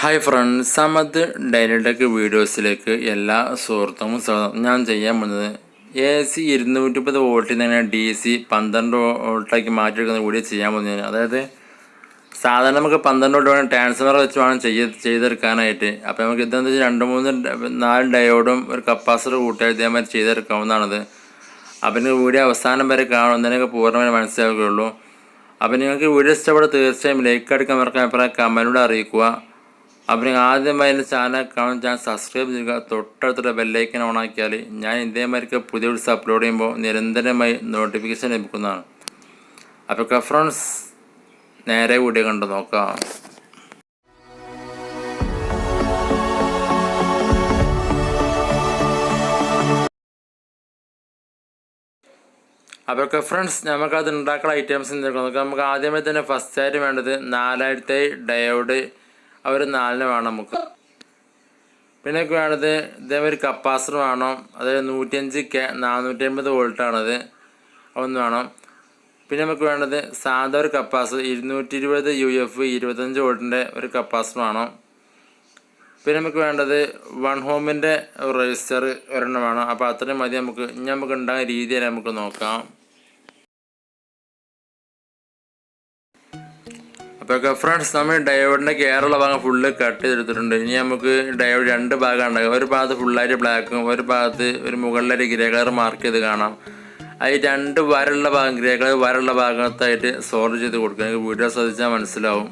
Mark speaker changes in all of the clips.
Speaker 1: Hi friends, Samath daily tech വീഡിയോസിലേക്ക് എല്ലാ സുഹൃത്തും സ്വാഗതം. ഞാൻ ചെയ്യാൻ പോകുന്നത് AC 230 വോൾട്ടിൽ നിന്ന് DC 12 വോൾട്ടാക്കി മാറ്റിയെടുക്കുന്ന വീഡിയോ ചെയ്യാൻ പോകുന്നത്. അതായത് സാധാരണ നമുക്ക് 12 വോൾട്ട് വേണം ട്രാൻസ്ഫർ വെച്ച് വേണം ചെയ്തെടുക്കാനായിട്ട്. അപ്പോൾ നമുക്ക് ഇതെന്ന് വെച്ചാൽ 4 ഡയോഡും ഒരു കപ്പാസിറ്റർ കൂട്ടിയാൽ ഇതേമാതിരി ചെയ്തെടുക്കാവുന്നതാണത്. അപ്പോൾ നിങ്ങൾക്ക് വീഡിയോ അവസാനം വരെ കാണുന്നതിനൊക്കെ പൂർണ്ണമായി മനസ്സിലാക്കുകയുള്ളൂ. അപ്പോൾ നിങ്ങൾക്ക് വീഡിയോ ഇഷ്ടപ്പെടുക തീർച്ചയായും ലൈക്ക് അടിക്കാൻ മറക്കാൻ അഭിപ്രായം കമൻറ്റിലൂടെ അറിയിക്കുക. അപ്പോൾ നിങ്ങൾ ആദ്യമായി എൻ്റെ ചാനൽ കാണും ചാനൽ സബ്സ്ക്രൈബ് ചെയ്യുക. തൊട്ടടുത്തുള്ള ബെല്ലൈക്കൻ ഓൺ ആക്കിയാൽ ഞാൻ ഇതേമാതിരി പുതിയ വീഡിയോസ് അപ്ലോഡ് ചെയ്യുമ്പോൾ നിരന്തരമായി നോട്ടിഫിക്കേഷൻ ലഭിക്കുന്നതാണ്. അപ്പോൾ ഫ്രണ്ട്സ്, നേരെ വീഡിയോ കണ്ടു നോക്കാം. അപ്പോൾ ഫ്രണ്ട്സ്, നമുക്കത് ഉണ്ടാക്കുന്ന ഐറ്റംസ് നോക്കാം. നമുക്ക് ആദ്യമായി തന്നെ ഫസ്റ്റ് ആയിട്ട് വേണ്ടത് 4000 ഡയോഡ്, അവർ 4 വേണം നമുക്ക്. പിന്നെ വേണ്ടത് ഇതേമാതിരി കപ്പാസിറ്റർ വേണം. അത് 450 വോൾട്ടാണത്, ഒന്ന് വേണം. പിന്നെ നമുക്ക് വേണ്ടത് സാധാ ഒരു കപ്പാസിറ്റർ 220 UF 25 വോൾട്ടിൻ്റെ ഒരു കപ്പാസിറ്റർ വേണം. പിന്നെ നമുക്ക് വേണ്ടത് 1 ഓമിൻ്റെ റെസിസ്റ്റർ ഒരെണ്ണം വേണം. അപ്പോൾ അത്രയും മതി നമുക്ക്. ഇനി നമുക്ക് ഉണ്ടാകുന്ന രീതിയിൽ നമുക്ക് നോക്കാം. അപ്പോൾ ഫ്രണ്ട്സ്, നമ്മൾ ഡയോഡിൻ്റെ കെയറുള്ള ഭാഗം ഫുള്ള് കട്ട് ചെയ്തെടുത്തിട്ടുണ്ട്. ഇനി നമുക്ക് ഡയോഡ് 2 ഭാഗം ഉണ്ടാകും. ഒരു ഭാഗത്ത് ഫുള്ളായിട്ട് ബ്ലാക്കും, ഒരു ഭാഗത്ത് ഒരു മുകളിലൊരു ഗ്രേ കളർ മാർക്ക് ചെയ്ത് കാണാം. അതിൽ 2 വരയുള്ള ഭാഗം, ഗ്രേ കളർ വരയുള്ള ഭാഗത്തായിട്ട് സോൾവ് ചെയ്ത് കൊടുക്കുക. നിങ്ങൾക്ക് വീഡിയോ ശ്രദ്ധിച്ചാൽ മനസ്സിലാവും.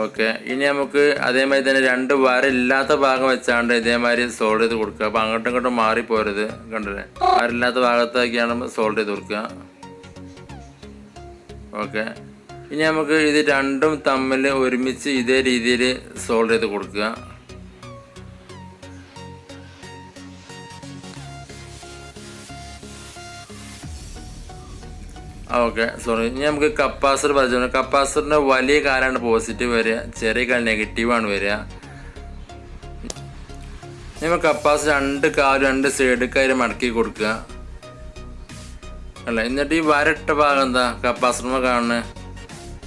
Speaker 1: ഓക്കെ, ഇനി നമുക്ക് അതേമാതിരി തന്നെ 2 വരയില്ലാത്ത ഭാഗം വെച്ചാണ്ട് ഇതേമാതിരി സോൾവ് ചെയ്ത് കൊടുക്കുക. അപ്പോൾ അങ്ങോട്ടും ഇങ്ങോട്ടും മാറിപ്പോരുത്. കണ്ടില്ലേ, വരയില്ലാത്ത ഭാഗത്താക്കിയാണ് സോൾവ് ചെയ്ത് കൊടുക്കുക. ഓക്കെ, ഇനി നമുക്ക് ഇത് രണ്ടും തമ്മിൽ ഒരുമിച്ച് ഇതേ രീതിയിൽ സോൾവ് ചെയ്ത് കൊടുക്കുക. Okay, sorry. ഇനി നമുക്ക് കപ്പാസിറ്റർ പറഞ്ഞു. കപ്പാസിറ്ററിൻ്റെ വലിയ കാലാണ് പോസിറ്റീവ് വരിക, ചെറിയ കാലം നെഗറ്റീവാണ് വരിക. നമുക്ക് കപ്പാസിറ്റർ 2 കാലും 2 സൈഡിൽ മടക്കി കൊടുക്കുക അല്ല. എന്നിട്ട് ഈ വരട്ട ഭാഗം എന്താ കപ്പാസിറ്ററിൽ കാണുന്നത്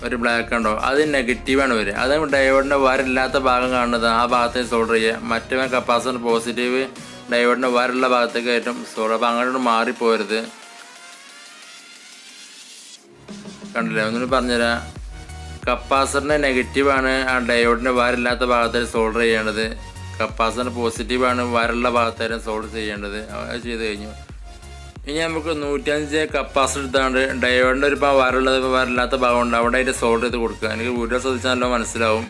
Speaker 1: ഒരു ബ്ലാക്ക് ഉണ്ടോ, അത് നെഗറ്റീവാണ് വരിക. അത് ഡയോഡിൻ്റെ വരയില്ലാത്ത ഭാഗം കാണുന്നത് ആ ഭാഗത്തേക്ക് സോൾഡർ ചെയ്യുക. മറ്റേ കപ്പാസിറ്റർ പോസിറ്റീവ് ഡയോഡിൻ്റെ വരയുള്ള ഭാഗത്തേക്ക് ആയിട്ടും സോൾഡർ. അപ്പോൾ അങ്ങോട്ട് മാറിപ്പോരുത്. കണ്ടില്ലേ, ഒന്നുകൂടി പറഞ്ഞുതരാം. കപ്പാസിറ്ററിൻ്റെ നെഗറ്റീവാണ് ആ ഡയോഡിൻ്റെ വരയില്ലാത്ത ഭാഗത്തേക്ക് സോൾഡർ ചെയ്യേണ്ടത്. കപ്പാസിറ്റർ പോസിറ്റീവാണ് വരയുള്ള ഭാഗത്തേക്ക് സോൾഡർ ചെയ്യേണ്ടത്. അത് ചെയ്ത് കഴിഞ്ഞു. ഇനി നമുക്ക് 105 കപ്പാസിറ്റർ എടുത്താണ്ട് ഡയോഡിൻ്റെ ഒരു വരല്ലാത്ത ഭാഗമുണ്ട്, അവിടെ ആയിട്ട് സോൾവ് ചെയ്ത് കൊടുക്കുക. എനിക്ക് വീഡിയോ ശ്രദ്ധിച്ചാലോ മനസ്സിലാവും.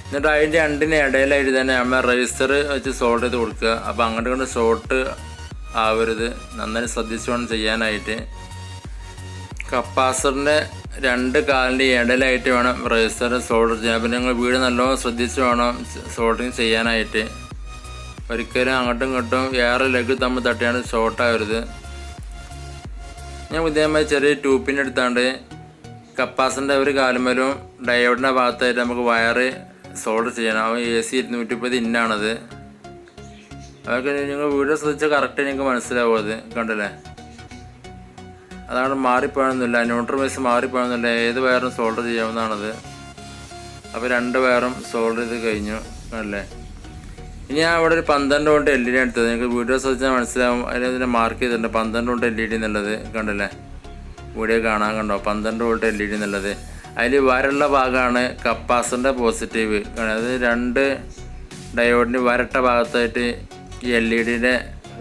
Speaker 1: എന്നിട്ട് അതിൻ്റെ 2 ഇടയിലായിട്ട് തന്നെ നമ്മൾ റെസിസ്റ്റർ വെച്ച് സോൾവ് ചെയ്ത് കൊടുക്കുക. അപ്പോൾ അങ്ങോട്ട് കൊണ്ട് ഷോർട്ട് ആവരുത്, നന്നായി ശ്രദ്ധിച്ച് വേണം ചെയ്യാനായിട്ട്. കപ്പാസിറ്ററിൻ്റെ 2 കാലിൻ്റെ ഇടയിലായിട്ട് വേണം റെസിസ്റ്റർ സോൾഡർ ചെയ്യാൻ. പിന്നെ നിങ്ങൾ വീട് നല്ലോണം ശ്രദ്ധിച്ച് വേണം സോൾഡറിങ് ചെയ്യാനായിട്ട്. ഒരിക്കലും അങ്ങോട്ടും ഇങ്ങോട്ടും വേറെ ലെഗ് തമ്മിൽ തട്ടിയാണ് ഷോർട്ടാവരുത്. ഞാൻ ഇതേമാതിരി ചെറിയ ട്യൂബിൻ്റെ എടുത്താണ്ട് കപ്പാസിറ്ററിൻ്റെ ഒരു കാലുമേലും ഡയോഡിൻ്റെ ഭാഗത്തായിട്ട് നമുക്ക് വയറ് സോൾഡർ ചെയ്യണം. AC 230 ഇന്നാണത്. അതൊക്കെ നിങ്ങൾ വീഡിയോ ശ്രദ്ധിച്ചാൽ കറക്റ്റ് നിങ്ങൾക്ക് മാറിപ്പോകും. അത് കണ്ടല്ലേ, അതാണ് മാറിപ്പോകണമെന്നില്ല, ന്യൂട്രൽ വൈസ് മാറിപ്പോകണമെന്നില്ല, ഏത് വയറും സോൾഡർ ചെയ്യാവുന്നതാണത്. അപ്പോൾ 2 വയറും സോൾഡർ ചെയ്ത് കഴിഞ്ഞു അല്ലേ. ഇനി ഞാൻ അവിടെ ഒരു 12 വോൾട്ട് LED എടുത്തത്. നിങ്ങൾക്ക് വീഡിയോ ശ്രദ്ധിച്ചാൽ മനസ്സിലാവും. അതിനെ മാർക്ക് ചെയ്തിട്ടുണ്ട് 12 വോൾട്ട് LED എന്നുള്ളത്. കണ്ടല്ലേ, വീഡിയോ കാണാൻ കണ്ടോ 12 വോൾട്ട് LED എന്നുള്ളത്. അതിൽ വരയുള്ള ഭാഗമാണ് കപ്പാസിറ്ററിൻ്റെ പോസിറ്റീവ്. അതായത് 2 ഡയോഡിന് വരട്ട ഭാഗത്തായിട്ട് ഈ LED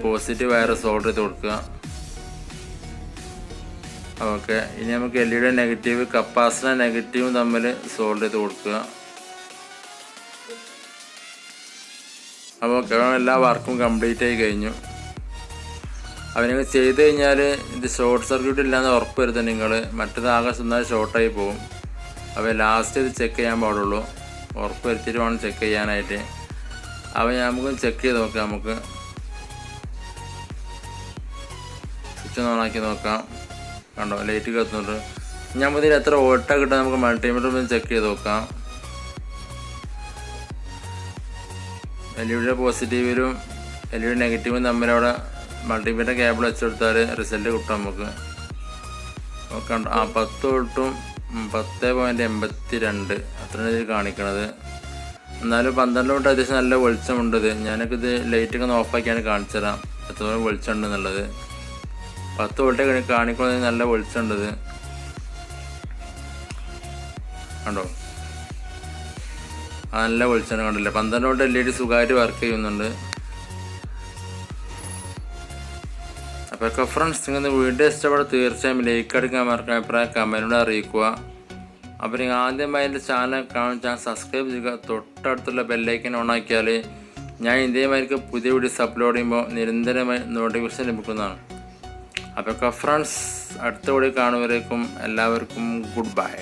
Speaker 1: പോസിറ്റീവ് വയർ സോൾഡർ ചെയ്ത് കൊടുക്കുക. ഓക്കെ, ഇനി നമുക്ക് LED നെഗറ്റീവ് കപ്പാസിറ്റർ നെഗറ്റീവും തമ്മിൽ സോൾഡർ ചെയ്ത് കൊടുക്കുക. അപ്പോൾ എല്ലാ വർക്കും കംപ്ലീറ്റ് ആയി കഴിഞ്ഞു. അപ്പോൾ നിങ്ങൾ ചെയ്ത് കഴിഞ്ഞാൽ ഇത് ഷോർട്ട് സർക്യൂട്ട് ഇല്ലാന്ന് ഉറപ്പ് വരുത്തുക നിങ്ങൾ. മറ്റേത് ആകെ സ്വന്തമായി ഷോർട്ടായി പോകും. അപ്പോൾ ലാസ്റ്റ് ഇത് ചെക്ക് ചെയ്യാൻ പാടുള്ളൂ, ഉറപ്പ് വരുത്തിയിട്ട് വേണം ചെക്ക് ചെയ്യാനായിട്ട്. അപ്പോൾ നമുക്ക് ചെക്ക് ചെയ്ത് നോക്കാം. നമുക്ക് സ്വിച്ച് ഓണാക്കി നോക്കാം. കണ്ടോ, ലൈറ്റ് കത്തുന്നുണ്ട്. ഞാൻ ഇതിൽ എത്ര വോൾട്ടാണ് കിട്ടുക നമുക്ക് മൾട്ടിമീറ്റർ ചെക്ക് ചെയ്ത് നോക്കാം. LED പോസിറ്റീവിലും LED നെഗറ്റീവും തമ്മിൽ അവിടെ മൾട്ടിമീറ്റർ കേബിൾ വെച്ചെടുത്താൽ റിസൾട്ട് കിട്ടും നമുക്ക്. ഓക്കെ, 10 വോൾട്ടും 10.82 അത്രയാണ് ഇതിൽ കാണിക്കണത്. എന്നാലും 12 വോൾട്ട് അത്യാവശ്യം നല്ല വെളിച്ചമുണ്ട്. ഞാനൊക്കെ ഇത് ലൈറ്റൊക്കെ ഒന്ന് ഓഫാക്കിയാണ് കാണിച്ചു തരാം എത്രത്തോളം വെളിച്ചമുണ്ട് എന്നുള്ളത്. 10 വോൾട്ടൊക്കെ കാണിക്കുന്നത് നല്ല വെളിച്ചമുണ്ട്. കണ്ടോ, നല്ല വെളിച്ചമാണ് കണ്ടില്ല. 12 വോൾട്ട് LED സുഖമായിട്ട് വർക്ക് ചെയ്യുന്നുണ്ട്. അപ്പോൾ ഫ്രണ്ട്സ്, നിങ്ങൾ വീഡിയോ ഇഷ്ടപ്പെടാൻ തീർച്ചയായും ലൈക്ക് അടിക്കാൻ മറക്കാൻ, അഭിപ്രായം കമൻറ്റിലൂടെ അറിയിക്കുക. അപ്പോൾ നിങ്ങൾ ആദ്യമായി എൻ്റെ ചാനൽ കാണാൻ സബ്സ്ക്രൈബ് ചെയ്യുക. തൊട്ടടുത്തുള്ള ബെല്ലൈക്കൻ ഓണാക്കിയാൽ ഞാൻ ഇതേമാതിരി പുതിയ വീഡിയോസ് അപ്ലോഡ് ചെയ്യുമ്പോൾ നിരന്തരമായി നോട്ടിഫിക്കേഷൻ ലഭിക്കുന്നതാണ്. അപ്പോൾ ഫ്രണ്ട്സ്, അടുത്ത വീഡിയോ കാണുമ്പോഴേക്കും എല്ലാവർക്കും ഗുഡ് ബൈ.